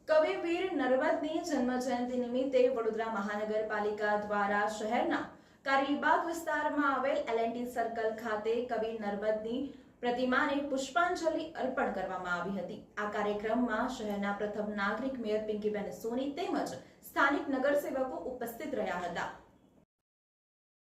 કવિ વીર નર્મદની જન્મજયંતિ નિમિત્તે વડોદરા મહાનગરપાલિકા દ્વારા શહેરના કારેલીબાગ વિસ્તારમાં આવેલ L&T સર્કલ ખાતે કવિ નર્મદની પ્રતિમાને પુષ્પાંજલિ અર્પણ કરવામાં આવી હતી। આ કાર્યક્રમમાં શહેરના પ્રથમ નાગરિક મેયર પિંકીબેન સોની તેમજ સ્થાનિક નગરસેવકો ઉપસ્થિત રહ્યા હતા।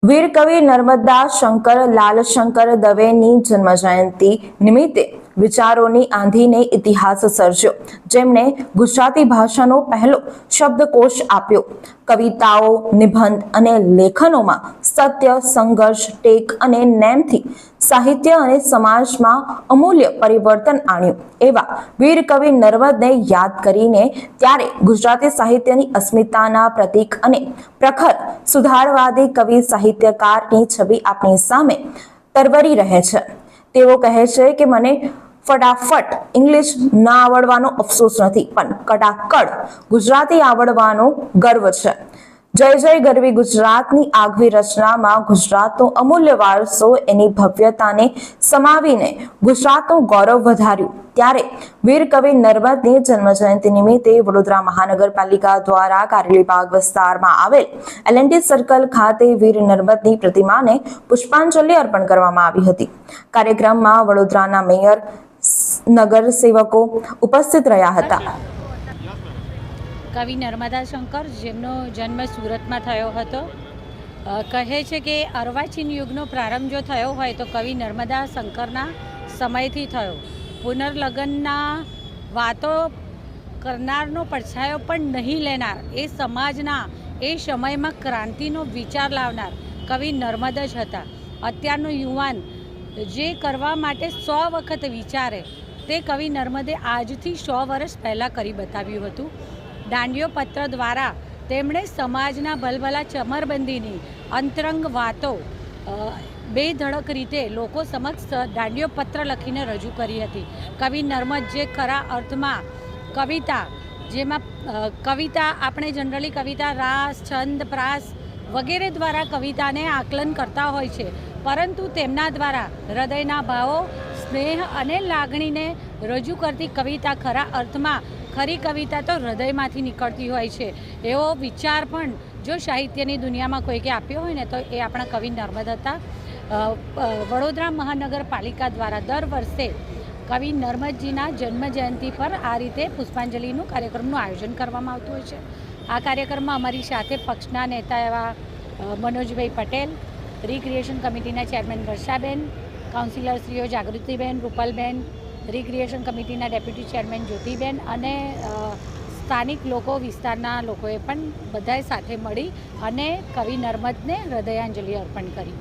વીર કવિ નર્મદા શંકર લાલશંકર દવેની જન્મજયંતિ નિમિત્તે વિચારોની આંધીને ઇતિહાસ સર્જ્યો, જેમણે ગુજરાતી ભાષાનો પહેલો શબ્દકોશ આપ્યો। કવિતાઓ, નિબંધ અને લેખનોમાં સત્ય, સંઘર્ષ, ટેક અને નેમથી સાહિત્ય અને સમાજમાં અમૂલ્ય પરિવર્તન આણ્યું એવા વીર કવિ નર્મદને યાદ કરીને ત્યારે ગુજરાતી સાહિત્યની અસ્મિતાના પ્રતીક અને પ્રખર સુધારવાદી કવિ સાહિત્યકારની છબી આપણી સામે તરવરી રહે છે। તેઓ કહે છે કે મને ફટાફટ ઇંગ્લિશ ના આવડવાનો અફસોસ નથી, પણ કટાકડ ગુજરાતી આવડવાનો ગર્વ છે। જય જય ગરવી ગુજરાતની આગવી રચનામાં ગુજરાતનો અમૂલ્ય વારસો એની ભવ્યતાને સમાવીને ગુજરાતનું ગૌરવ વધાર્યું। ત્યારે વીર કવિ નર્મદની જન્મજયંતિ નિમિત્તે વડોદરા મહાનગરપાલિકા દ્વારા કારેલીબાગ વિસ્તારમાં આવેલ L&T સર્કલ ખાતે વીર નર્મદની પ્રતિમાને પુષ્પાંજલિ અર્પણ કરવામાં આવી હતી। કાર્યક્રમમાં વડોદરાના મેયર, નગરસેવકો ઉપસ્થિત રહ્યા હતા। કવિ નર્મદા શંકર, જેમનો જન્મ સુરતમાં થયો હતો, કહે છે કે અર્વાચીન યુગનો પ્રારંભ જો થયો હોય તો કવિ નર્મદા શંકરના સમયથી થયો। પુનર્લગ્નના વાતો કરનારનો પડછાયો પણ નહીં લેનાર, એ સમાજના એ સમયમાં ક્રાંતિનો વિચાર લાવનાર કવિ નર્મદ જ હતા। અત્યારનો યુવાન જે કરવા માટે 100 વખત વિચારે તે કવિ નર્મદે આજથી 100 વર્ષ પહેલાં કરી બતાવ્યું હતું। દાંડિયો પત્ર દ્વારા તેમણે સમાજના ભલભલા ચમરબંધીની અંતરંગ વાતો બેધડક રીતે લોકો સમક્ષ દાંડિયો પત્ર લખીને રજૂ કરી હતી। કવિ નર્મદ જે ખરા અર્થમાં કવિતા, જેમાં કવિતા આપણે જનરલી કવિતા રાસ, છંદ, પ્રાસ વગેરે દ્વારા કવિતાને આકલન કરતા હોય છે, પરંતુ તેમના દ્વારા હૃદયના ભાવો, સ્નેહ અને લાગણીને રજૂ કરતી કવિતા ખરા અર્થમાં ખરી કવિતા તો હૃદયમાંથી નીકળતી હોય છે। એવો વિચાર પણ જો સાહિત્યની દુનિયામાં કોઈકે આપ્યો હોય ને તો એ આપણા કવિ નર્મદ હતા। વડોદરા મહાનગરપાલિકા દ્વારા દર વર્ષે કવિ નર્મદજીના જન્મજયંતિ પર આ રીતે પુષ્પાંજલિનું કાર્યક્રમનું આયોજન કરવામાં આવતું હોય છે। આ કાર્યક્રમમાં અમારી સાથે પક્ષના નેતા એવા મનોજભાઈ પટેલ, રિક્રિએશન કમિટીના ચેરમેન વર્ષાબેન, કાઉન્સિલરશ્રીઓ જાગૃતિબેન, રૂપલબેન, રિક્રિએશન કમિટીના ડેપ્યુટી ચેરમેન જ્યોતિબેન અને સ્થાનિક લોકો, વિસ્તારના લોકોએ પણ બધાએ સાથે મળી અને કવિ નર્મદને હૃદયાંજલિ અર્પણ કરી।